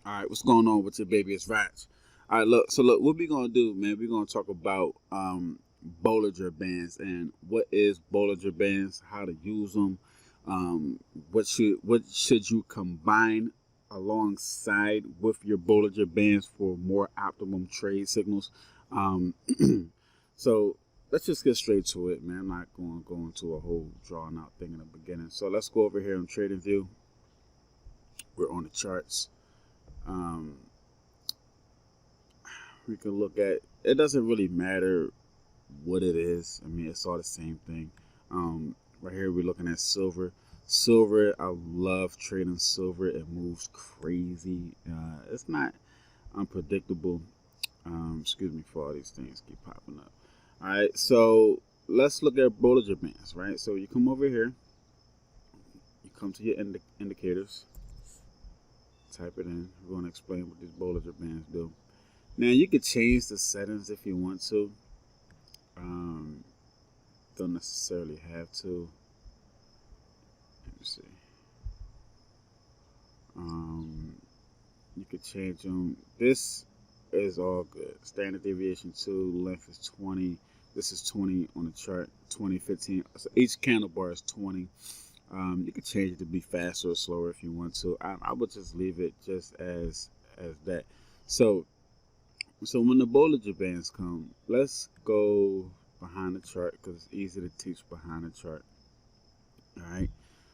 All right, what's going on with your baby? It's Rats. All right, look. So look, what we gonna do, man? We're gonna talk about Bollinger Bands and what is Bollinger Bands, how to use them, what should you combine alongside with your Bollinger Bands for more optimum trade signals. Um, so let's just get straight to it, man. I'm not going to go into a whole drawn out thing in the beginning. So let's go over here on Trading View. We're on the charts. Um, we can look at it. Doesn't really matter what it is. I mean, it's all the same thing. Right here, we're looking at silver. Silver, I love trading silver. It moves crazy. It's not unpredictable. Excuse me for all these things keep popping up. All right, so let's look at Bollinger Bands, right? So you come over here, you come to your indicators, type it in. We're going to explain what these Bollinger Bands do. Now, you could change the settings if you want to. Don't necessarily have to. Let me see. You could change them. This is all good. Standard deviation 2, length is 20. This is 20 on the chart, 20, 15. So each candle bar is 20. You could change it to be faster or slower if you want to. I would just leave it just as that. So when the Bollinger Bands come, let's go behind the chart because it's easy to teach behind the chart. All right.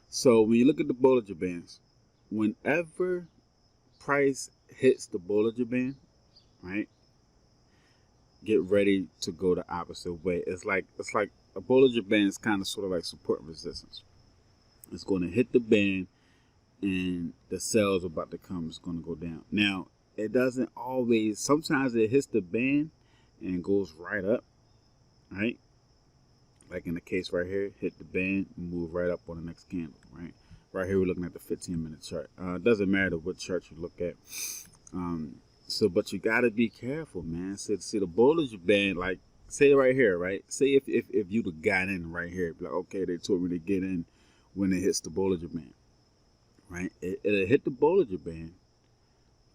So when you look at the Bollinger Bands, whenever price hits the Bollinger Band, right, get ready to go the opposite way. It's like a Bollinger Band is kind of sort of like support and resistance. It's going to hit the band, and the sales about to come is going to go down. Now, it doesn't always. Sometimes it hits the band and goes right up, right? Like in the case right here, hit the band, move right up on the next candle, right? Right here, we're looking at the 15-minute chart. It doesn't matter what chart you look at. But you got to be careful, man. So, see the Bollinger Band, like, say right here, right? Say if you'd have got in right here, like, okay, they told me to get in when it hits the Bollinger Band, right? It hit the Bollinger Band,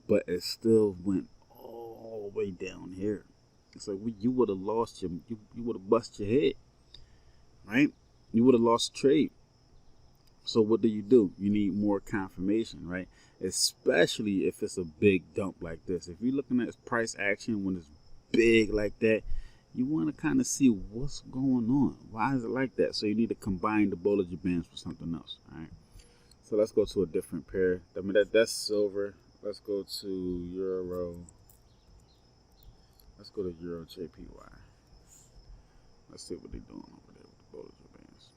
but it still went all the way down here. It's like you would have lost you would have bust your head, right? You would have lost the trade. So what do? You need more confirmation, right? Especially if it's a big dump like this. If you're looking at price action when it's big like that, you want to kind of see what's going on. Why is it like that? So you need to combine the Bollinger Bands with something else, all right? So let's go to a different pair. I mean, that's silver. Let's go to Euro. Let's go to Euro JPY. Let's see what they're doing over there with the Bollinger Bands.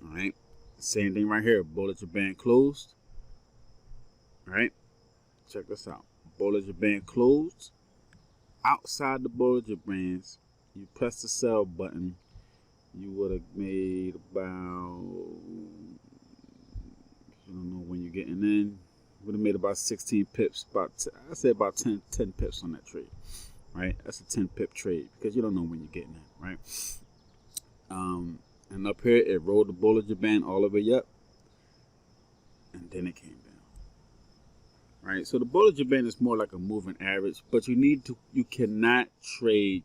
All right. Same thing right here. Bollinger Band closed. All right. Check this out. Bollinger Band closed. Outside the Bollinger Bands, you press the sell button. You would have made about, you don't know when you're getting in, would have made about 16 pips. I'd say about 10 pips on that trade. Right? That's a 10 pip trade because you don't know when you're getting in, right? And up here, it rolled the Bollinger Band all the way up, and then it came down. Right? So the Bollinger Band is more like a moving average, but you cannot trade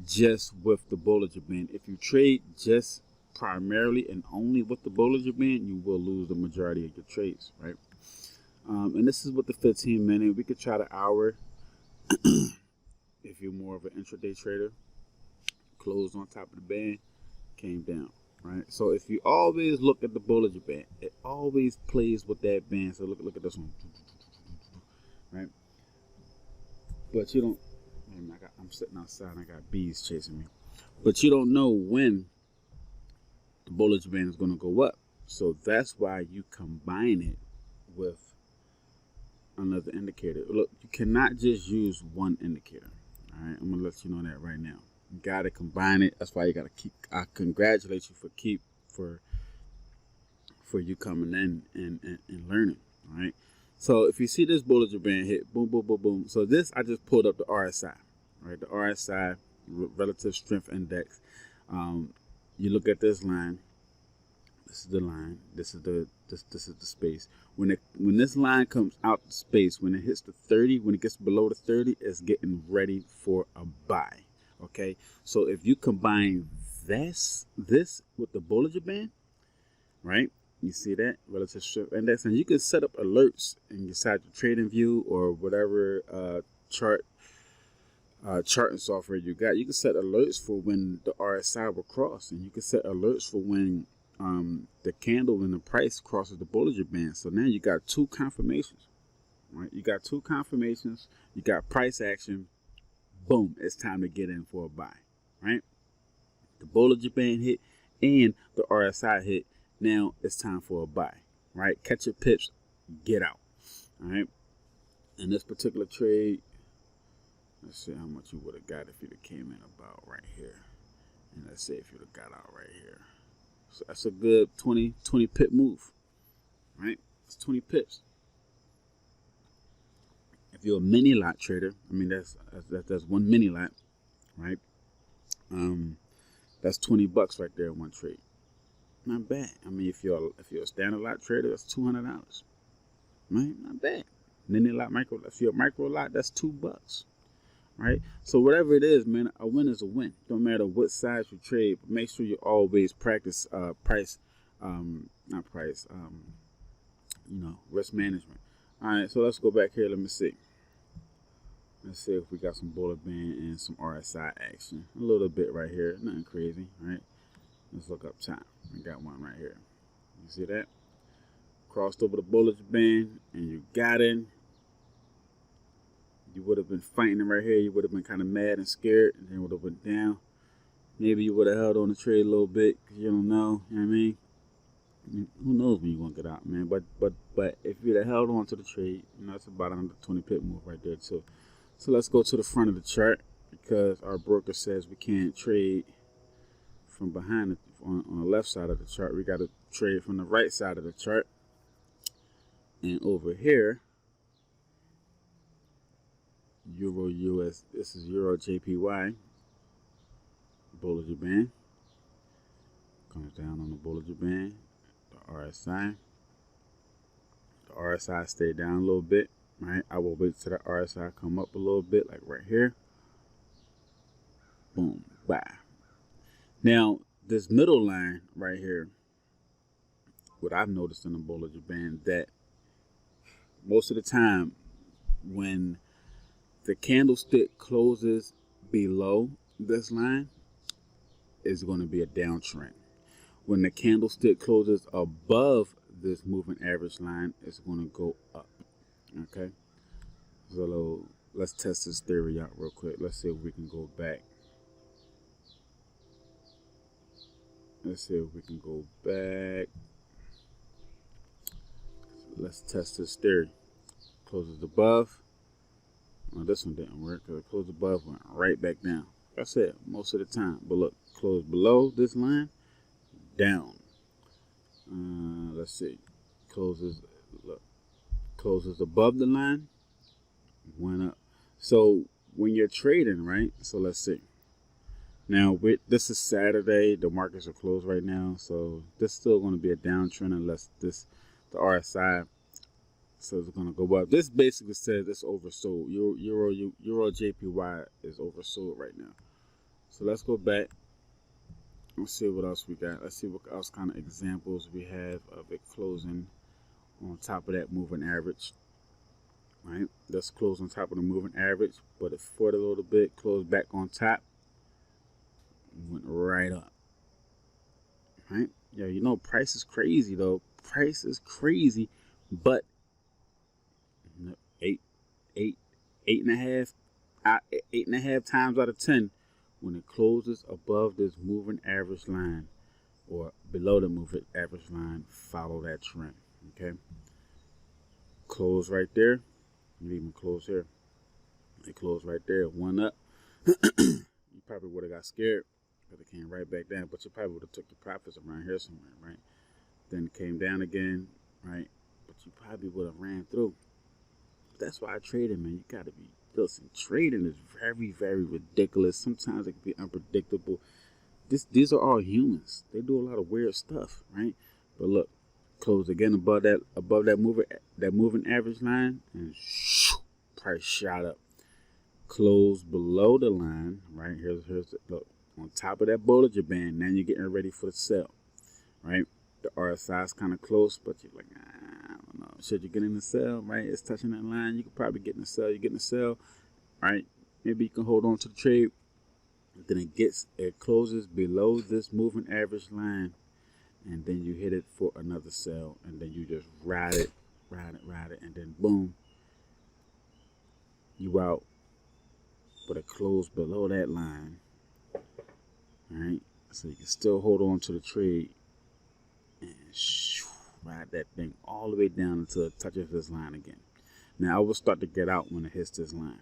just with the Bollinger Band. If you trade just primarily and only with the Bollinger Band, you will lose the majority of your trades, right? And this is with the 15-minute. We could try the hour if you're more of an intraday trader. Closed on top of the band, came down, right? So if you always look at the Bollinger Band, it always plays with that band. So look at this one, right? But you don't. Man, I'm sitting outside and I got bees chasing me. But you don't know when the Bollinger Band is going to go up. So that's why you combine it with another indicator. Look, you cannot just use one indicator. All right, I'm gonna let you know that right now. You gotta combine it. That's why you gotta keep. I congratulate you for you coming in and learning. All right. So if you see this Bollinger Band hit, boom, boom, boom, boom. So this, I just pulled up the RSI, right? The RSI, Relative Strength Index. You look at this line. This is the line. This is the space. When this line comes out the space, when it hits the 30, when it gets below the 30, it's getting ready for a buy. Okay, so if you combine this with the Bollinger Band, right? You see that relative strength index, and you can set up alerts inside your trading view or whatever charting software you got. You can set alerts for when the RSI will cross, and you can set alerts for when the candle and the price crosses the Bollinger Band. So now you got two confirmations, right? You got two confirmations. You got price action. Boom! It's time to get in for a buy, right? The Bollinger Band hit and the RSI hit. Now it's time for a buy, right? Catch your pips, get out, all right? In this particular trade, let's see how much you would have got if you'd have came in about right here. And let's say if you'd have got out right here. So that's a good 20 pip move, right? It's 20 pips. If you're a mini lot trader, I mean, that's one mini lot, right? That's $20 right there in one trade. Not bad. I mean, if you're a standard lot trader, that's $200, right? Not bad. Mini lot, micro. If you're a micro lot, that's $2, right? So whatever it is, man, a win is a win. Don't matter what size you trade, but make sure you always practice risk management. All right, so let's go back here. Let me see. Let's see if we got some Bollinger Band and some RSI action. A little bit right here, nothing crazy, right? Let's look up time. We got one right here. You see that? Crossed over the Bollinger Band and you got in. You would have been fighting right here. You would have been kind of mad and scared, and then would have went down. Maybe you would have held on the trade a little bit because you don't know. You know what I mean? Who knows when you're going to get out, man? But if you'd have held on to the trade, that's about another 20 pip move right there too. So let's go to the front of the chart because our broker says we can't trade from behind on the left side of the chart. We got to trade from the right side of the chart. And over here, Euro US, this is Euro JPY, Bollinger Band. Comes down on the Bollinger Band, the RSI. The RSI stayed down a little bit, right? I will wait till the RSI come up a little bit, like right here. Boom, bye. Now, this middle line right here, what I've noticed in the Bollinger Band, that most of the time when the candlestick closes below this line, is going to be a downtrend. When the candlestick closes above this moving average line, it's going to go up. Okay, so let's test this theory out real quick. Let's see if we can go back. Let's test this theory. Closes above. Well, this one didn't work because it closed above, went right back down. That's it most of the time. But look, close below this line, down. Let's see. Closes above the line, went up. So when you're trading, right? So let's see. Now, this is Saturday. The markets are closed right now, so this is still going to be a downtrend unless the RSI says it's going to go up. This basically says it's oversold. Euro JPY is oversold right now. So let's go back. Let's see what else we got. Let's see what else kind of examples we have of it closing on top of that moving average. Right? Let's close on top of the moving average, but it fought a little bit, closed back on top, went right up. Right? Yeah, you know, price is crazy though. Price is crazy, but eight and a half times out of 10, when it closes above this moving average line or below the moving average line, follow that trend. Okay, close right there. You even close here. It closed right there, one up. You probably would have got scared because it came right back down, but you probably would have took your profits around here somewhere, right? Then it came down again, right? But you probably would have ran through. That's why I traded, man. You gotta be, listen, trading is very, very ridiculous. Sometimes it can be unpredictable. These are all humans. They do a lot of weird stuff, right? But look, close again above that moving average line, and price shot up. Close below the line, right? Here's the, look, on top of that Bollinger Band. Now you're getting ready for the sell, right? The RSI is kind of close, but you're like, I don't know. Should you get in the sell, right? It's touching that line. You could probably get in the sell. You get in the sell, right? Maybe you can hold on to the trade. Then it closes below this moving average line, and then you hit it for another sell, and then you just ride it, and then boom, you out. But it closed below that line, right? So you can still hold on to the trade and ride that thing all the way down until it touches this line again. Now I will start to get out when it hits this line.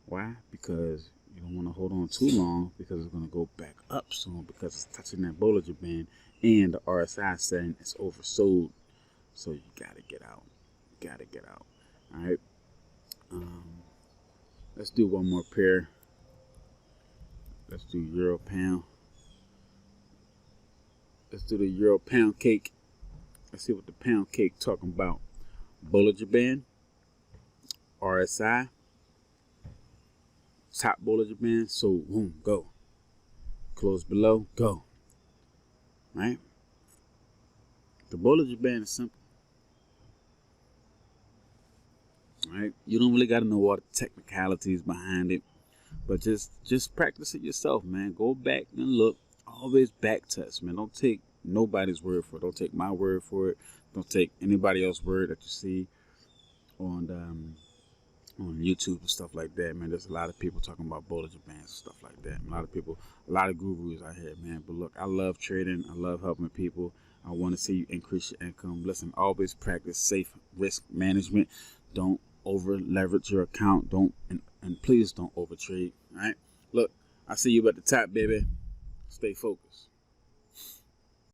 Why? Because you don't want to hold on too long, because it's going to go back up soon, because it's touching that Bollinger Band, and the RSI setting is oversold. So you got to get out. All right. Let's do one more pair. Let's do Euro Pound. Let's do the Euro Pound Cake. Let's see what the Pound Cake talking about. Bollinger Band, RSI, top Bollinger Band. So boom, go. Close below, go. Right? The Bollinger Band is simple. Right? You don't really got to know all the technicalities behind it, but just practice it yourself, man. Go back and look. Always back test, man. Don't take nobody's word for it. Don't take my word for it. Don't take anybody else's word that you see on YouTube and stuff like that, man. There's a lot of people talking about Bollinger Bands and stuff like that. A lot of gurus out here, man. But look, I love trading. I love helping people. I want to see you increase your income. Listen, always practice safe risk management. Don't over leverage your account. And please don't over trade. All right. Look, I see you at the top, baby. Stay focused.